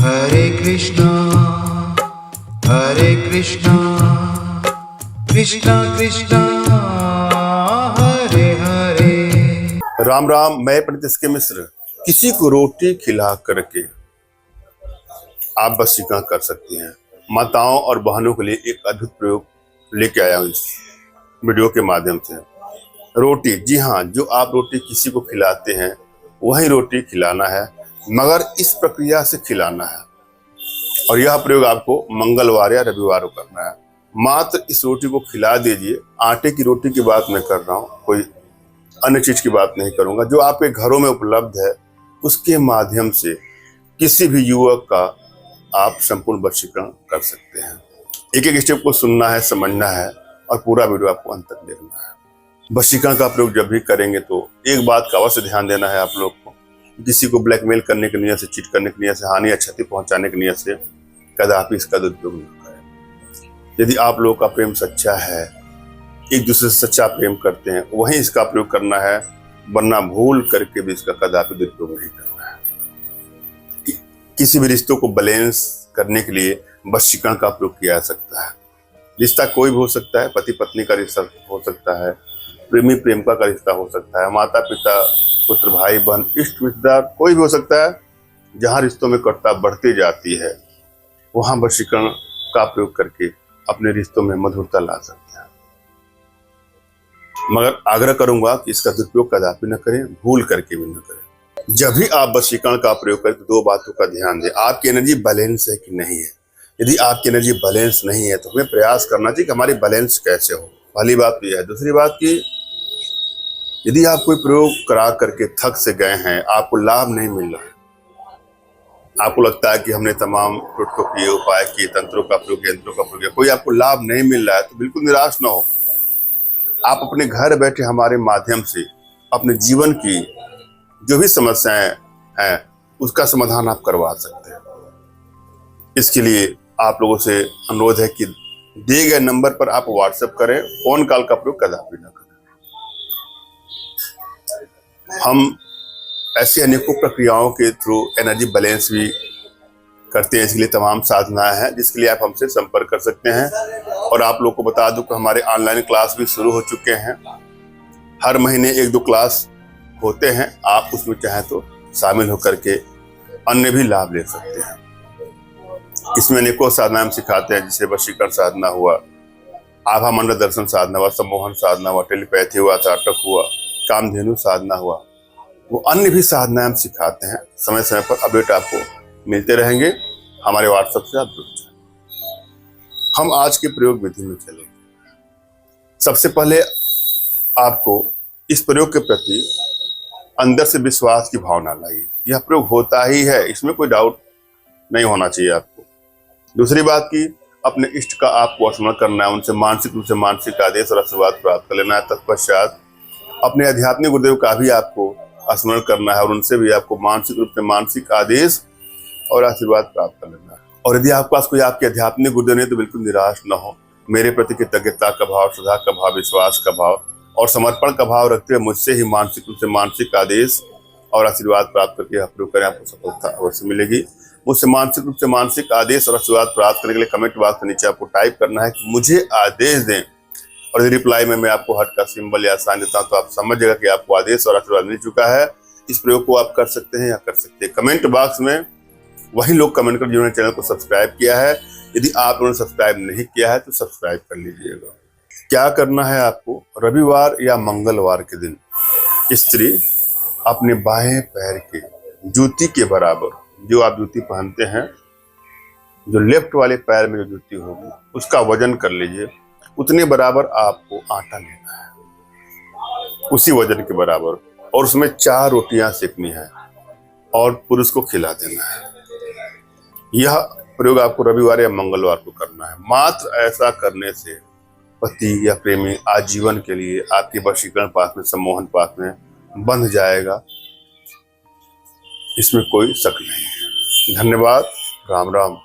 हरे कृष्णा कृष्णा कृष्णा हरे हरे। राम राम। मैं पंडित एस के मिश्र। किसी को रोटी खिला करके आप वशीकरण कर सकते हैं। माताओं और बहनों के लिए एक अद्भुत प्रयोग लेके आया हूँ इस वीडियो के माध्यम से। रोटी, जी हाँ, जो आप रोटी किसी को खिलाते हैं वही रोटी खिलाना है, मगर इस प्रक्रिया से खिलाना है। और यह प्रयोग आपको मंगलवार या रविवार को करना है। मात्र इस रोटी को खिला दीजिए। आटे की रोटी की बात मैं कर रहा हूँ, कोई अन्य चीज की बात नहीं करूंगा। जो आपके घरों में उपलब्ध है उसके माध्यम से किसी भी युवक का आप संपूर्ण वशीकरण कर सकते हैं। एक एक स्टेप को सुनना है, समझना है और पूरा वीडियो आपको अंत तक देखना है। वशीकरण का प्रयोग जब भी करेंगे तो एक बात का अवश्य ध्यान देना है आप लोग को। किसी को ब्लैकमेल करने की नियत से, चीट करने की नियत से, हानि या क्षति पहुंचाने की नियत से कदापि इसका दुरुपयोग न करें। यदि आप लोगों का प्रेम सच्चा है, एक दूसरे से सच्चा प्रेम करते हैं, वहीं इसका प्रयोग करना है, वरना भूल करके भी इसका कदापि दुरुपयोग नहीं करना है। किसी भी रिश्तों को बैलेंस करने के लिए वशीकरण का प्रयोग किया जा सकता है। रिश्ता कोई भी हो सकता है, पति पत्नी का रिश्ता हो सकता है, प्रेमी प्रेमिका का रिश्ता हो सकता है, माता पिता, पुत्र, भाई बहन, इष्ट रिश्तेदार, कोई भी हो सकता है। जहाँ रिश्तों में कटुता बढ़ती जाती है वहां वशीकरण का प्रयोग करके अपने रिश्तों में मधुरता ला सकते हैं। मगर आग्रह करूंगा कि इसका दुरुपयोग कदापि न करें, भूल करके भी न करें। जब भी आप वशीकरण का प्रयोग करें तो दो बातों का ध्यान दें। आपकी एनर्जी बैलेंस है कि नहीं है। यदि आपकी एनर्जी बैलेंस नहीं है तो हमें प्रयास करना चाहिए कि हमारी बैलेंस कैसे हो। पहली बात तो यह है। दूसरी बात कि यदि आप कोई प्रयोग करा करके थक से गए हैं, आपको लाभ नहीं मिल रहा है, आपको लगता है कि हमने तमाम टोटकों किए, उपाय किए, तंत्रों का प्रयोग, यंत्रों का प्रयोग किया, कोई आपको लाभ नहीं मिल रहा है, तो बिल्कुल निराश ना हो। आप अपने घर बैठे हमारे माध्यम से अपने जीवन की जो भी समस्याएं हैं उसका समाधान आप करवा सकते हैं। इसके लिए आप लोगों से अनुरोध है कि दिए गए नंबर पर आप व्हाट्सएप करें, फोन कॉल का प्रयोग कदापि न करें। हम ऐसी अनेकों प्रक्रियाओं के थ्रू एनर्जी बैलेंस भी करते हैं। इसके लिए तमाम साधनाएं हैं जिसके लिए आप हमसे संपर्क कर सकते हैं। और आप लोग को बता दूं कि हमारे ऑनलाइन क्लास भी शुरू हो चुके हैं। हर महीने 1-2 क्लास होते हैं। आप उसमें चाहें तो शामिल होकर के अन्य भी लाभ ले सकते हैं। इसमें अनेकों साधना हम सिखाते हैं, जैसे वशीकरण साधना हुआ, आभा मंडल दर्शन साधना हुआ, सम्मोहन साधना हुआ, टेलीपैथी हुआ, त्राटक हुआ, कामधेनु साधना हुआ, वो अन्य भी साधनाएं हम सिखाते हैं। समय समय पर अपडेट आपको मिलते रहेंगे। हमारे व्हाट्सएप से आप जुड़ जाए। हम आज के प्रयोग विधि में चलेंगे। सबसे पहले आपको इस प्रयोग के प्रति अंदर से विश्वास की भावना लाइए। यह प्रयोग होता ही है, इसमें कोई डाउट नहीं होना चाहिए आपको। दूसरी बात की अपने इष्ट का आपको स्मरण करना है, उनसे मानसिक रूप से मानसिक आदेश और आशीर्वाद प्राप्त कर लेना है। तत्पश्चात अपने आध्यात्मिक गुरुदेव का भी आपको स्मरण करना है और उनसे भी आपको मानसिक रूप से मानसिक आदेश और आशीर्वाद प्राप्त कर लेना है। और यदि आपके पास कोई आपके आध्यात्मिक गुरुदेव नहीं तो बिल्कुल निराश न हो। मेरे प्रति कृतज्ञता का भाव, श्रद्धा का भाव, विश्वास का भाव और समर्पण का भाव रखते हुए मुझसे ही मानसिक रूप से मानसिक आदेश और आशीर्वाद प्राप्त करके आप प्रयोग करें, आपको सफलता अवश्य मिलेगी। मुझसे मानसिक रूप से मानसिक आदेश और आशीर्वाद प्राप्त करने के लिए कमेंट बॉक्स के नीचे आपको टाइप करना है कि मुझे आदेश दें। और यदि रिप्लाई में मैं आपको हार्ट का सिंबल या साइन देता हूं तो आप समझ जाएगा कि आपको आदेश और आशीर्वाद मिल चुका है। इस प्रयोग को आप कर सकते हैं या कर सकते हैं। कमेंट बॉक्स में वही लोग कमेंट कर जिन्होंने चैनल को सब्सक्राइब किया है। यदि आप लोगों ने सब्सक्राइब नहीं किया है तो सब्सक्राइब कर लीजिएगा। क्या करना है आपको? रविवार या मंगलवार के दिन स्त्री अपने बाएं पैर के जूती के बराबर, जो आप जूती पहनते हैं, जो लेफ्ट वाले पैर में जो जूती होगी उसका वजन कर लीजिए। उतने बराबर आपको आटा लेना है, उसी वजन के बराबर, और उसमें 4 रोटियां सेकनी है और पुरुष को खिला देना है। यह प्रयोग आपको रविवार या मंगलवार को करना है। मात्र ऐसा करने से पति या प्रेमी आजीवन के लिए आपके वशीकरण पास में, सम्मोहन पास में बंध जाएगा। इसमें कोई शक नहीं है। धन्यवाद। राम राम।